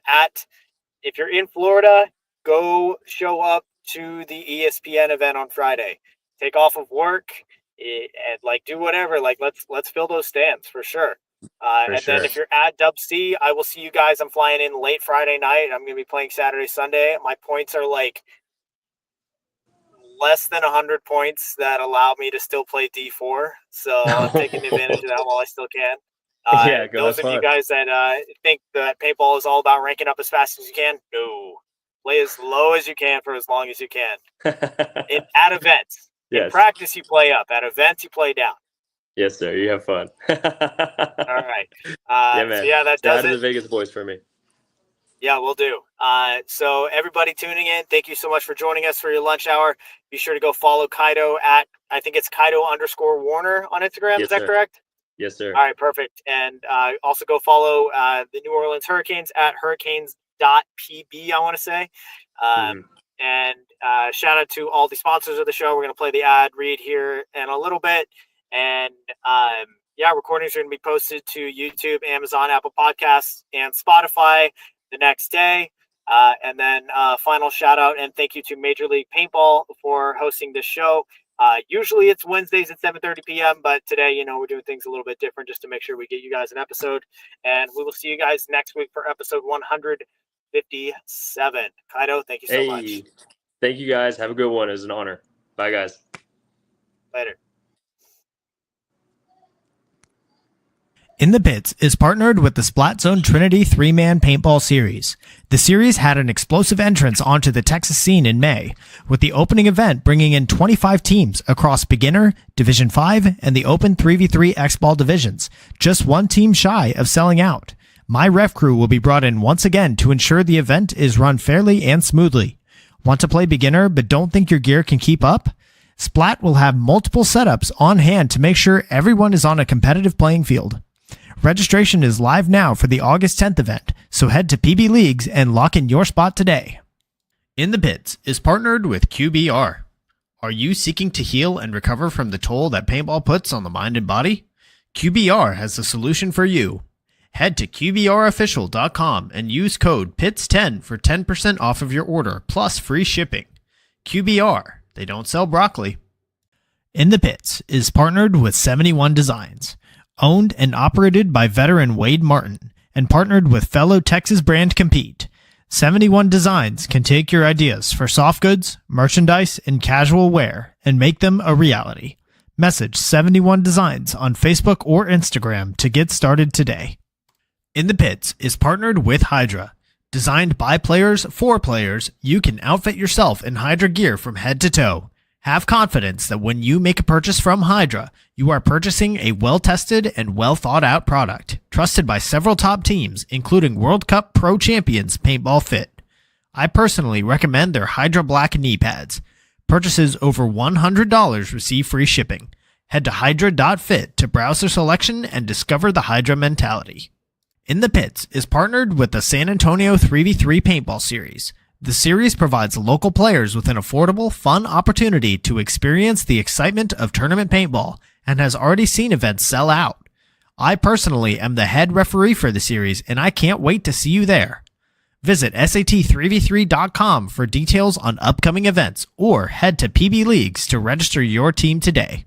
in Florida, go show up to the ESPN event on Friday. Take off of work and like do whatever. Like let's fill those stands for sure. Then if you're at Dub C, I will see you guys. I'm flying in late Friday night. I'm going to be playing Saturday, Sunday. My points are like less than 100 points that allow me to still play D4. So I'm taking advantage of that while I still can. Yeah, go those of you guys that think that paintball is all about ranking up as fast as you can, no. Play as low as you can for as long as you can. At events. Yes. In practice, you play up. At events, you play down. Yes, sir. You have fun. All right. Yeah, man. So yeah, that does it. The Vegas boys for me. Yeah, we'll do. So everybody tuning in, thank you so much for joining us for your lunch hour. Be sure to go follow Kaido at, I think it's Kaido_Warner on Instagram. Is that correct? Yes, sir. All right, perfect. And also go follow the New Orleans Hurricanes at hurricanes.pb, I want to say. And shout out to all the sponsors of the show. We're going to play the ad read here in a little bit. And recordings are going to be posted to YouTube, Amazon, Apple Podcasts, and Spotify the next day. And then final shout out and thank you to Major League Paintball for hosting this show. Usually it's Wednesdays at 7:30 p.m., but today, we're doing things a little bit different just to make sure we get you guys an episode. And we will see you guys next week for episode 157. Kaido, thank you so much. Thank you guys. Have a good one. It was an honor. Bye, guys. Later. In the Pits is partnered with the Splat Zone Trinity 3-Man Paintball Series. The series had an explosive entrance onto the Texas scene in May, with the opening event bringing in 25 teams across Beginner, Division 5, and the Open 3v3 X-Ball divisions, just one team shy of selling out. My ref crew will be brought in once again to ensure the event is run fairly and smoothly. Want to play Beginner but don't think your gear can keep up? Splat will have multiple setups on hand to make sure everyone is on a competitive playing field. Registration is live now for the August 10th event, so head to PB Leagues and lock in your spot today. In the Pits is partnered with QBR. Are you seeking to heal and recover from the toll that paintball puts on the mind and body? QBR has the solution for you. Head to QBRofficial.com and use code PITS10 for 10% off of your order, plus free shipping. QBR, they don't sell broccoli. In the Pits is partnered with 71 Designs. Owned and operated by veteran Wade Martin, and partnered with fellow Texas brand Compete. 71 Designs can take your ideas for soft goods, merchandise, and casual wear and make them a reality. Message 71 Designs on Facebook or Instagram to get started today. In the Pits is partnered with Hydra. Designed by players for players, you can outfit yourself in Hydra gear from head to toe. Have confidence that when you make a purchase from Hydra, you are purchasing a well-tested and well-thought-out product, trusted by several top teams, including World Cup Pro Champions Paintball Fit. I personally recommend their Hydra Black knee pads. Purchases over $100 receive free shipping. Head to hydra.fit to browse their selection and discover the Hydra mentality. In the Pits is partnered with the San Antonio 3v3 Paintball Series. The series provides local players with an affordable, fun opportunity to experience the excitement of tournament paintball and has already seen events sell out. I personally am the head referee for the series and I can't wait to see you there. Visit SAT3v3.com for details on upcoming events or head to PB Leagues to register your team today.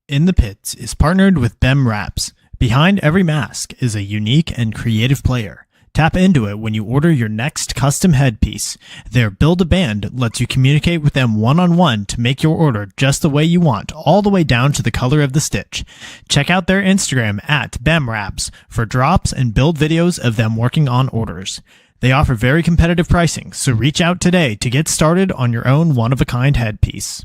In the Pits is partnered with BEM Wraps. Behind every mask is a unique and creative player. Tap into it when you order your next custom headpiece. Their Build-A-Band lets you communicate with them one-on-one to make your order just the way you want, all the way down to the color of the stitch. Check out their Instagram at BEMWraps for drops and build videos of them working on orders. They offer very competitive pricing, so reach out today to get started on your own one-of-a-kind headpiece.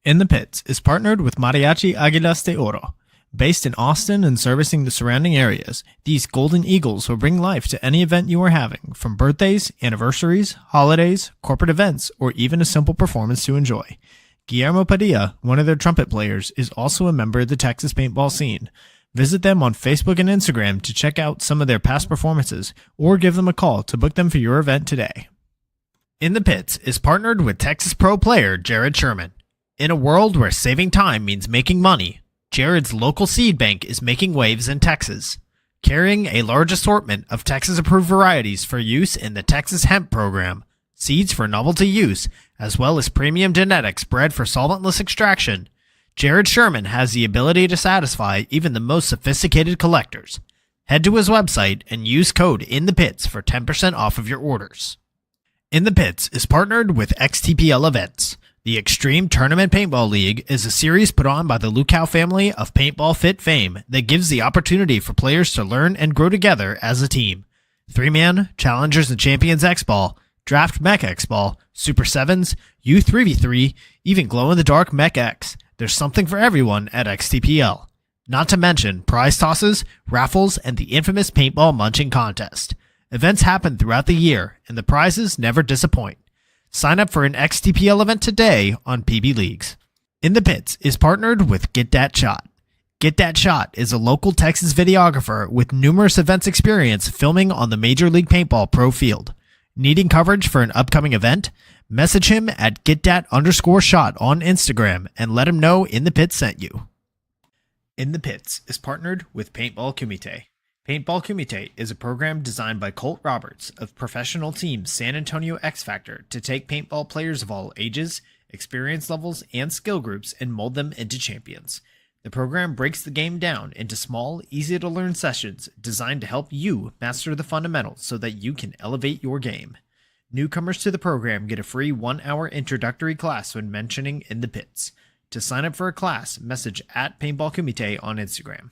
In the Pits is partnered with Mariachi Águilas de Oro. Based in Austin and servicing the surrounding areas, these Golden Eagles will bring life to any event you are having, from birthdays, anniversaries, holidays, corporate events, or even a simple performance to enjoy. Guillermo Padilla, one of their trumpet players, is also a member of the Texas paintball scene. Visit them on Facebook and Instagram to check out some of their past performances, or give them a call to book them for your event today. In the Pits is partnered with Texas pro player Jared Sherman. In a world where saving time means making money, Jared's local seed bank is making waves in Texas. Carrying a large assortment of Texas-approved varieties for use in the Texas Hemp Program, seeds for novelty use, as well as premium genetics bred for solventless extraction, Jared Sherman has the ability to satisfy even the most sophisticated collectors. Head to his website and use code INTHEPITS for 10% off of your orders. In the Pits is partnered with XTPL Events. The Extreme Tournament Paintball League is a series put on by the Lukow family of Paintball Fit fame that gives the opportunity for players to learn and grow together as a team. 3-man, Challengers and Champions X-Ball, Draft Mech X-Ball, Super 7s, U3v3, even Glow-in-the-Dark Mech X. There's something for everyone at XTPL. Not to mention prize tosses, raffles, and the infamous Paintball Munching Contest. Events happen throughout the year, and the prizes never disappoint. Sign up for an XTPL event today on PB Leagues. In the Pits is partnered with Get Dat Shot. Get Dat Shot is a local Texas videographer with numerous events experience filming on the Major League Paintball Pro Field. Needing coverage for an upcoming event? Message him at getdat_shot on Instagram and let him know In the Pits sent you. In the Pits is partnered with Paintball Kumite. Paintball Kumite is a program designed by Colt Roberts of professional team San Antonio X Factor to take paintball players of all ages, experience levels, and skill groups and mold them into champions. The program breaks the game down into small, easy-to-learn sessions designed to help you master the fundamentals so that you can elevate your game. Newcomers to the program get a free 1-hour introductory class when mentioning In the Pits. To sign up for a class, message at Paintball Kumite on Instagram.